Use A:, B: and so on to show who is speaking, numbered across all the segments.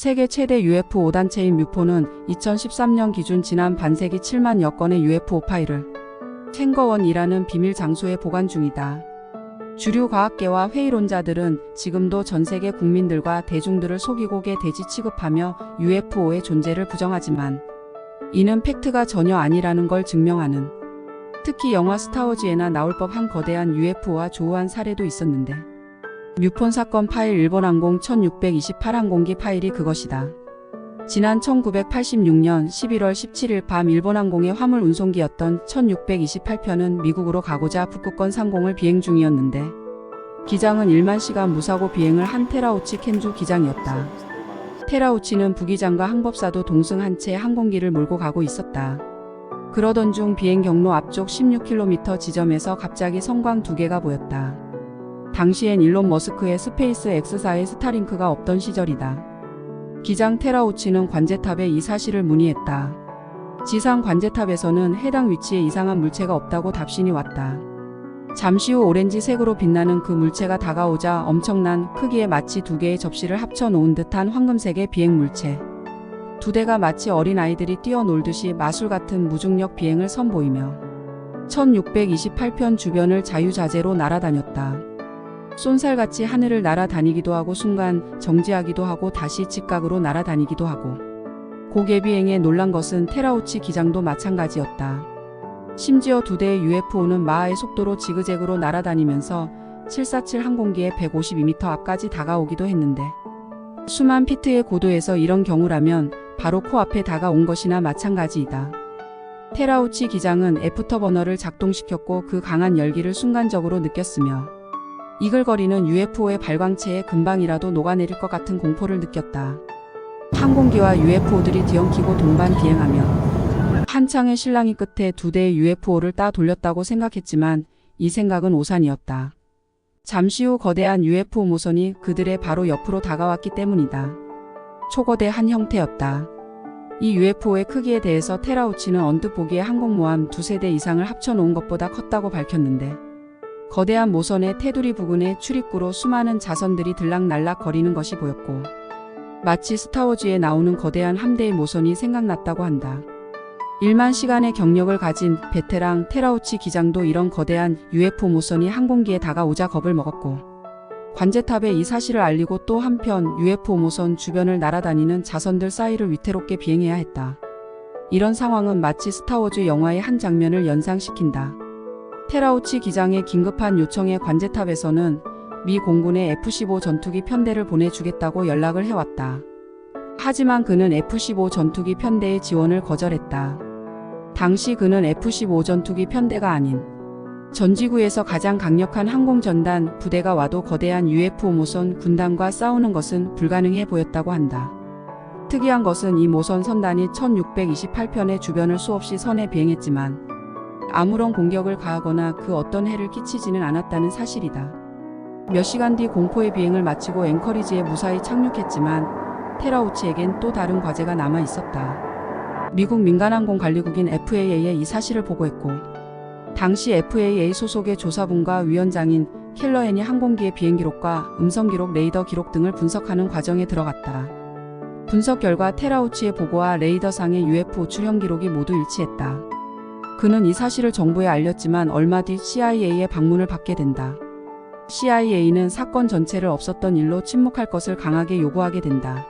A: 세계 최대 UFO 5단체인 뮤포는 2013년 기준 지난 반세기 7만여 건의 UFO 파일을 캥거원이라는 비밀 장소에 보관 중이다. 주류 과학계와 회의론자들은 지금도 전 세계 국민들과 대중들을 속이고개 돼지 취급하며 UFO의 존재를 부정하지만 이는 팩트가 전혀 아니라는 걸 증명하는, 특히 영화 스타워즈에나 나올 법한 거대한 UFO와 조우한 사례도 있었는데 뮤폰 사건 파일 일본항공 1628 항공기 파일이 그것이다. 지난 1986년 11월 17일 밤 일본항공의 화물 운송기였던 1628편은 미국으로 가고자 북극권 상공을 비행 중이었는데 기장은 1만 시간 무사고 비행을 한 테라우치 켄주 기장이었다. 테라우치는 부기장과 항법사도 동승 한 채 항공기를 몰고 가고 있었다. 그러던 중 비행 경로 앞쪽 16km 지점에서 갑자기 성광 두 개가 보였다. 당시엔 일론 머스크의 스페이스 X사의 스타링크가 없던 시절이다. 기장 테라우치는 관제탑에 이 사실을 문의했다. 지상 관제탑에서는 해당 위치에 이상한 물체가 없다고 답신이 왔다. 잠시 후 오렌지색으로 빛나는 그 물체가 다가오자 엄청난 크기의 마치 두 개의 접시를 합쳐 놓은 듯한 황금색의 비행 물체. 두 대가 마치 어린아이들이 뛰어놀듯이 마술 같은 무중력 비행을 선보이며 1628편 주변을 자유자재로 날아다녔다. 쏜살같이 하늘을 날아다니기도 하고 순간 정지하기도 하고 다시 직각으로 날아다니기도 하고, 고개 비행에 놀란 것은 테라우치 기장도 마찬가지였다. 심지어 두 대의 UFO는 마하의 속도로 지그재그로 날아다니면서 747 항공기의 152m 앞까지 다가오기도 했는데 수만 피트의 고도에서 이런 경우라면 바로 코앞에 다가온 것이나 마찬가지이다. 테라우치 기장은 애프터버너를 작동시켰고 그 강한 열기를 순간적으로 느꼈으며 이글거리는 UFO의 발광체에 금방이라도 녹아내릴 것 같은 공포를 느꼈다. 항공기와 UFO들이 뒤엉키고 동반 비행하며 한창의 실랑이 끝에 두 대의 UFO를 따 돌렸다고 생각했지만 이 생각은 오산이었다. 잠시 후 거대한 UFO 모선이 그들의 바로 옆으로 다가왔기 때문이다. 초거대한 형태였다. 이 UFO의 크기에 대해서 테라우치는 언뜻 보기에 항공모함 두세 대 이상을 합쳐놓은 것보다 컸다고 밝혔는데 거대한 모선의 테두리 부근에 출입구로 수많은 자선들이 들락날락 거리는 것이 보였고 마치 스타워즈에 나오는 거대한 함대의 모선이 생각났다고 한다. 1만 시간의 경력을 가진 베테랑 테라우치 기장도 이런 거대한 UFO 모선이 항공기에 다가오자 겁을 먹었고 관제탑에 이 사실을 알리고 또 한편 UFO 모선 주변을 날아다니는 자선들 사이를 위태롭게 비행해야 했다. 이런 상황은 마치 스타워즈 영화의 한 장면을 연상시킨다. 테라우치 기장의 긴급한 요청에 관제탑에서는 미 공군의 F-15 전투기 편대를 보내주겠다고 연락을 해왔다. 하지만 그는 F-15 전투기 편대의 지원을 거절했다. 당시 그는 F-15 전투기 편대가 아닌 전지구에서 가장 강력한 항공전단 부대가 와도 거대한 UFO 모선 군단과 싸우는 것은 불가능해 보였다고 한다. 특이한 것은 이 모선 선단이 1628편의 주변을 수없이 선해 비행했지만 아무런 공격을 가하거나 그 어떤 해를 끼치지는 않았다는 사실이다. 몇 시간 뒤 공포의 비행을 마치고 앵커리지에 무사히 착륙했지만 테라우치에겐 또 다른 과제가 남아 있었다. 미국 민간항공관리국인 FAA에 이 사실을 보고했고 당시 FAA 소속의 조사분과 위원장인 켈러앤이 항공기의 비행 기록과 음성 기록, 레이더 기록 등을 분석하는 과정에 들어갔다. 분석 결과 테라우치의 보고와 레이더상의 UFO 출현 기록이 모두 일치했다. 그는 이 사실을 정부에 알렸지만 얼마 뒤 CIA의 방문을 받게 된다. CIA는 사건 전체를 없었던 일로 침묵할 것을 강하게 요구하게 된다.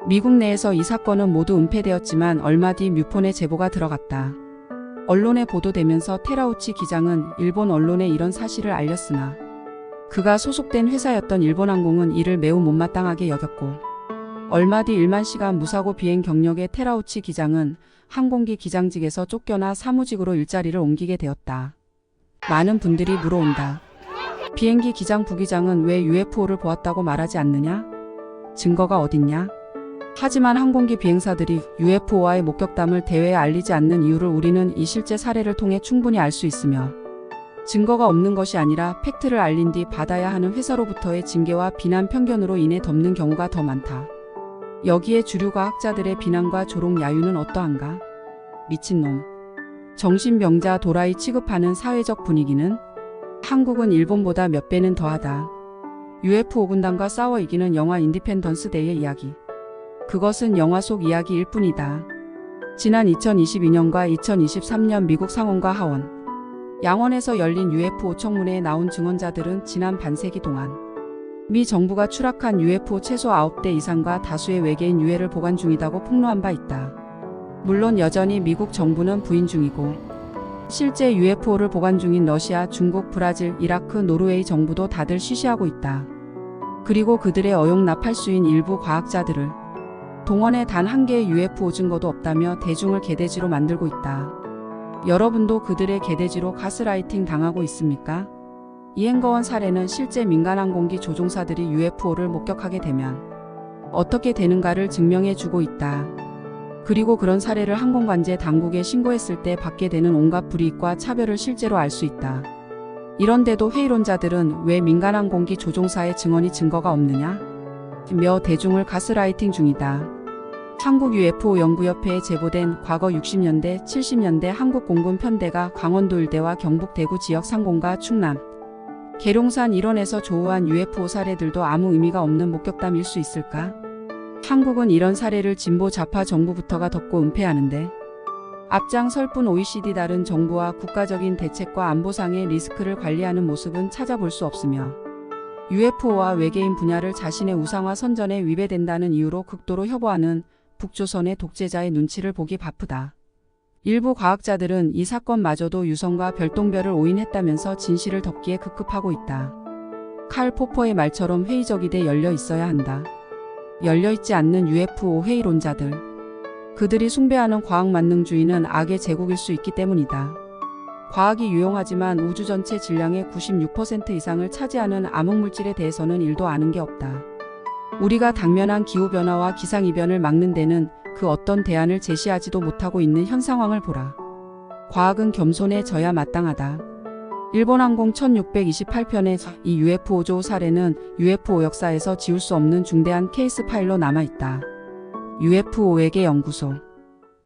A: 미국 내에서 이 사건은 모두 은폐되었지만 얼마 뒤 뮤폰의 제보가 들어갔다. 언론에 보도되면서 테라우치 기장은 일본 언론에 이런 사실을 알렸으나 그가 소속된 회사였던 일본항공은 이를 매우 못마땅하게 여겼고 얼마 뒤 1만 시간 무사고 비행 경력의 테라우치 기장은 항공기 기장직에서 쫓겨나 사무직으로 일자리를 옮기게 되었다. 많은 분들이 물어온다. 비행기 기장 부기장은 왜 UFO를 보았다고 말하지 않느냐? 증거가 어딨냐? 하지만 항공기 비행사들이 UFO와의 목격담을 대외에 알리지 않는 이유를 우리는 이 실제 사례를 통해 충분히 알 수 있으며 증거가 없는 것이 아니라 팩트를 알린 뒤 받아야 하는 회사로부터의 징계와 비난 편견으로 인해 덮는 경우가 더 많다. 여기에 주류 과학자들의 비난과 조롱 야유는 어떠한가? 미친놈. 정신병자 도라이 취급하는 사회적 분위기는 한국은 일본보다 몇 배는 더하다. UFO 군단과 싸워 이기는 영화 인디펜던스 데이의 이야기. 그것은 영화 속 이야기일 뿐이다. 지난 2022년과 2023년 미국 상원과 하원, 양원에서 열린 UFO 청문회에 나온 증언자들은 지난 반세기 동안 미 정부가 추락한 UFO 최소 9대 이상과 다수의 외계인 유해를 보관 중이다고 폭로한 바 있다. 물론 여전히 미국 정부는 부인 중이고 실제 UFO를 보관 중인 러시아, 중국, 브라질, 이라크, 노르웨이 정부도 다들 쉬쉬하고 있다. 그리고 그들의 어용납할수인 일부 과학자들을 동원해 단 한 개의 UFO 증거도 없다며 대중을 개돼지로 만들고 있다. 여러분도 그들의 개돼지로 가스라이팅 당하고 있습니까? 이행거원 사례는 실제 민간항공기 조종사들이 UFO를 목격하게 되면 어떻게 되는가를 증명해 주고 있다. 그리고 그런 사례를 항공관제 당국에 신고했을 때 받게 되는 온갖 불이익과 차별을 실제로 알 수 있다. 이런데도 회의론자들은 왜 민간항공기 조종사의 증언이 증거가 없느냐? 며 대중을 가스라이팅 중이다. 한국 UFO 연구협회에 제보된 과거 60년대, 70년대 한국 공군 편대가 강원도 일대와 경북 대구 지역 상공과 충남, 계룡산 일원에서 조우한 UFO 사례들도 아무 의미가 없는 목격담일 수 있을까? 한국은 이런 사례를 진보 좌파 정부부터가 덮고 은폐하는데 앞장설 뿐 OECD 다른 정부와 국가적인 대책과 안보상의 리스크를 관리하는 모습은 찾아볼 수 없으며 UFO와 외계인 분야를 자신의 우상화 선전에 위배된다는 이유로 극도로 협오하는 북조선의 독재자의 눈치를 보기 바쁘다. 일부 과학자들은 이 사건마저도 유성과 별똥별을 오인했다면서 진실을 덮기에 급급하고 있다. 칼 포퍼의 말처럼 회의적이되 열려 있어야 한다. 열려있지 않는 UFO 회의론자들. 그들이 숭배하는 과학만능주의는 악의 제국일 수 있기 때문이다. 과학이 유용하지만 우주 전체 질량의 96% 이상을 차지하는 암흑물질에 대해서는 1도 아는 게 없다. 우리가 당면한 기후변화와 기상이변을 막는 데는 그 어떤 대안을 제시하지도 못하고 있는 현 상황을 보라. 과학은 겸손해져야 마땅하다. 일본항공 1628편의 이 UFO조 사례는 UFO 역사에서 지울 수 없는 중대한 케이스 파일로 남아있다. UFO에게 연구소